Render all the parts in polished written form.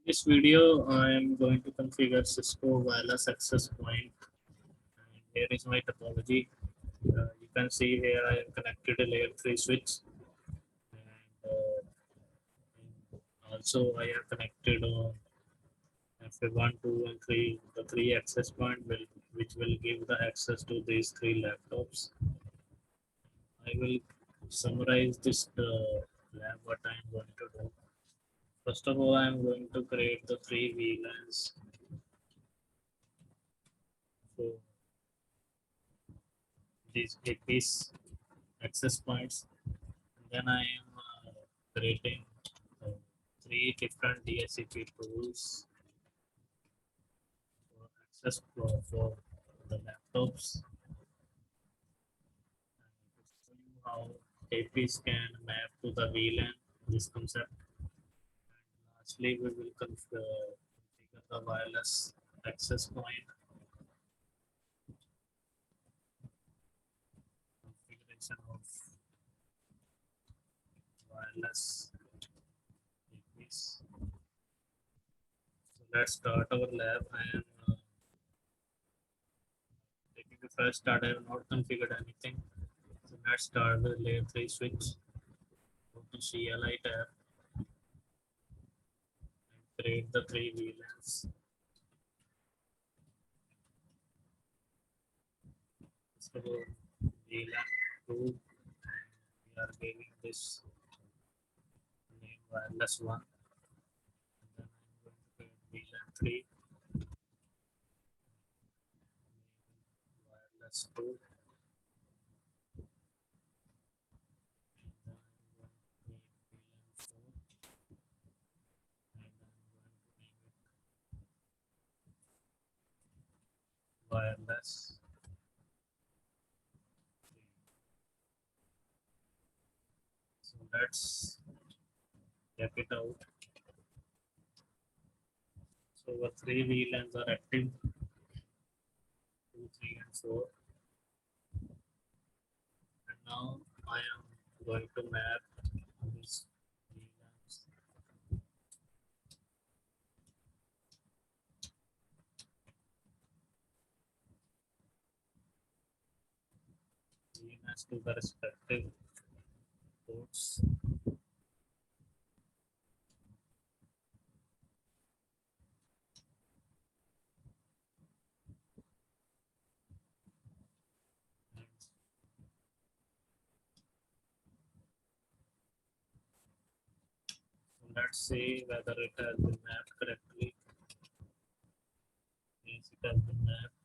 This video, I am going to configure Cisco wireless access point. And here is my topology. You can see here I have connected a layer 3 switch, and also I have connected FA1, 2, and 3, the 3 access point which will give the access to these 3 laptops. I will summarize this lab what I am going to do. First of all, I am going to create the 3 VLANs. So these APs access points. And then I am creating uh, 3 different DHCP tools for access for the laptops. And to show you how APs can map to the VLAN, this concept. And lastly, we will configure the wireless access point configuration of wireless APs. So let's start our lab. I am taking the first start. I have not configured anything. So let's start with layer 3 switch. Go to CLI tab and create the 3 VLANs. So VLAN 2, we are giving this name wireless 1. And then I'm going to create VLAN 3, wireless 2. And then I'm going to create VLAN 4. And I'm going to name it wireless 3. So let's check it out. So our 3 VLANs are active, 2, 3, and 4. And now I am going to map these VLANs. VLANs to the respective ports. So let's see whether it has been mapped correctly. Yes, it has been mapped.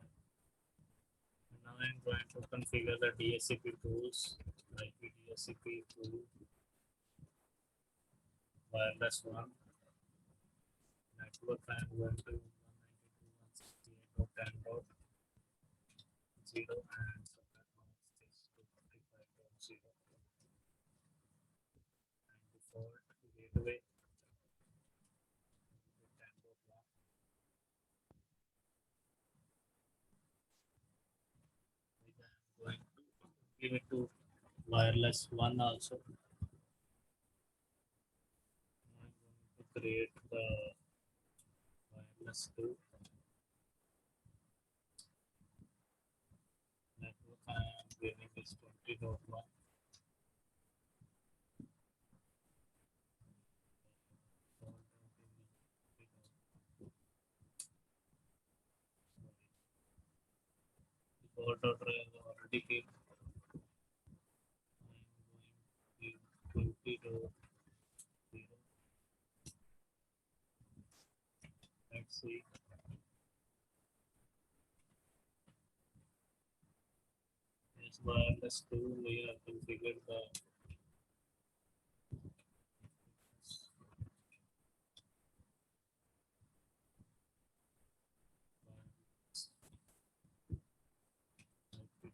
And now I'm going to configure the DHCP tools, like DHCP tool, wireless 1, network. I'm going to 192.168.10.0 and subnet mask is 255.0 and default gateway 10.1. I'm going to give it to wireless 1 also. I'm going to create the wireless 2 network. I am giving this 20.1. Default order is already given. I'm going to 20.0. Let's see. This wireless 2, we have configured the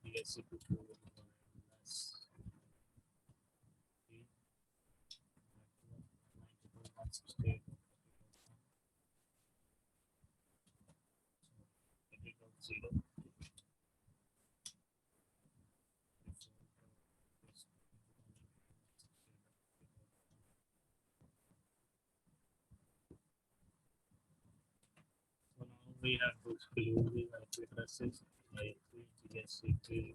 DHCP tool wireless 3 network 92.168. 0. we have to exclude the IP addresses like DHCP,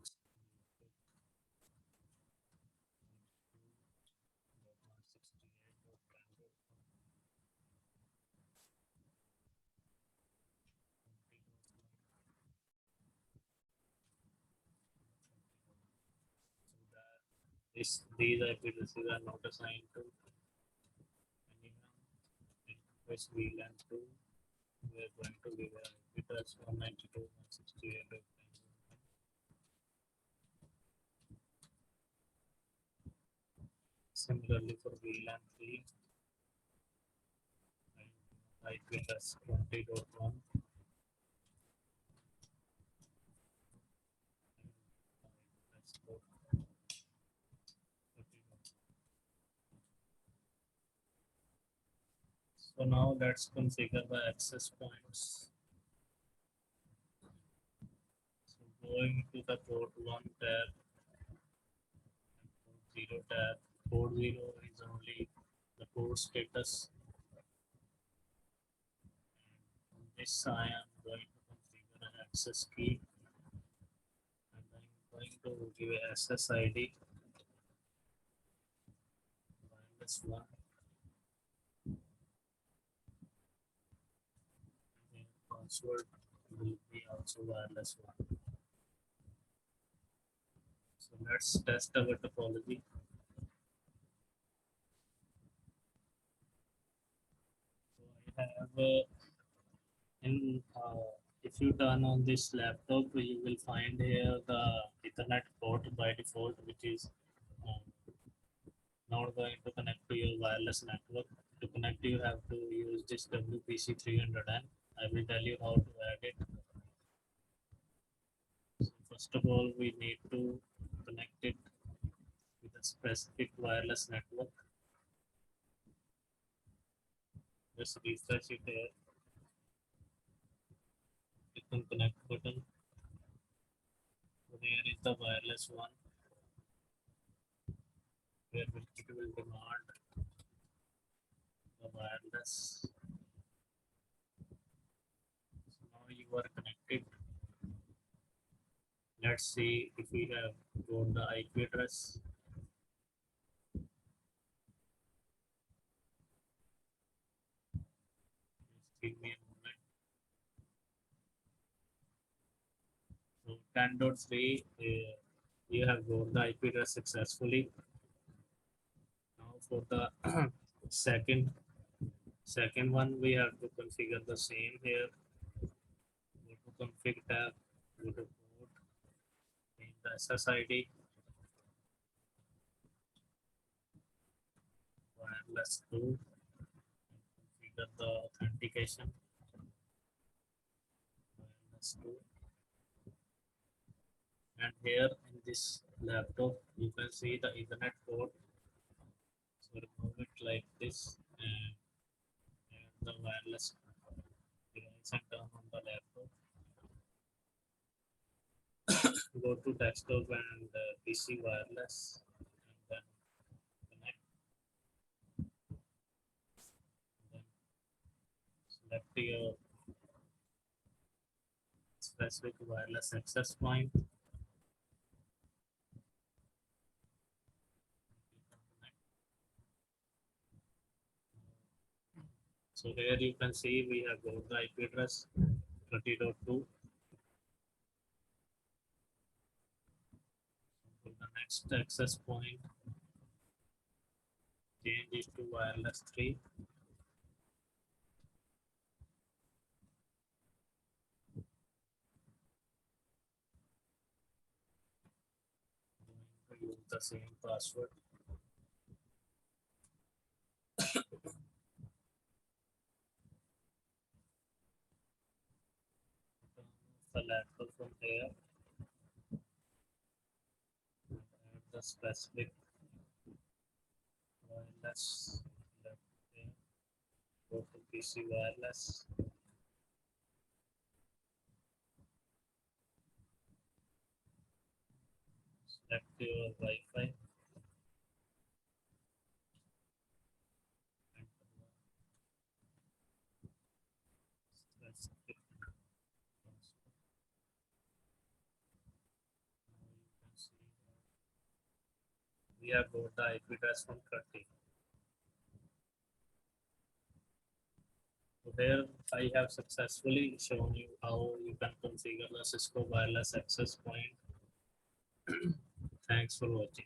these IP addresses are not assigned to anyone in which VLAN 2. We are going to give an IP address 192.168. Similarly for VLAN 3, IP address 20.1. So now let's configure the access points. So going to the port 1 tab, port 0 tab. Port 0 is only the port status. And on this I am going to configure an access key. And I'm going to give a SSID -1. And password will be also wireless 1. So let's test our topology. So I have in if you turn on this laptop, you will find here the Ethernet port by default, which is um, not going to connect to your wireless network. To connect, you have to use this WPC 300N. I will tell you how to add it. So first of all, we need to connect it with a specific wireless network. Just refresh it here. Click on connect button. So here is the wireless 1, where it will demand the wireless. So now you are connected. Let's see if we have got the IP address. Just give me a moment. So 10.3, you have got the IP address successfully. Now for the second one, we have to configure the same here. Go to config tab, go to port, name the SSID, wireless 2, configure the authentication, wireless 2. And here in this laptop, you can see the Ethernet port. So remove it like this, and the wireless device and turn on the laptop. Go to desktop and PC wireless, and then connect. Then select your specific wireless access point. So here you can see we have got the IP address 30.2. For the next access point, change it to wireless 3. Going to use the same password. Turn off the laptop from here. Add the specific wireless left here. Go to PC wireless. Select your Wi-Fi. Enter the specific we have got the IP address from 30. So here I have successfully shown you how you can configure the Cisco wireless access point. Thanks for watching.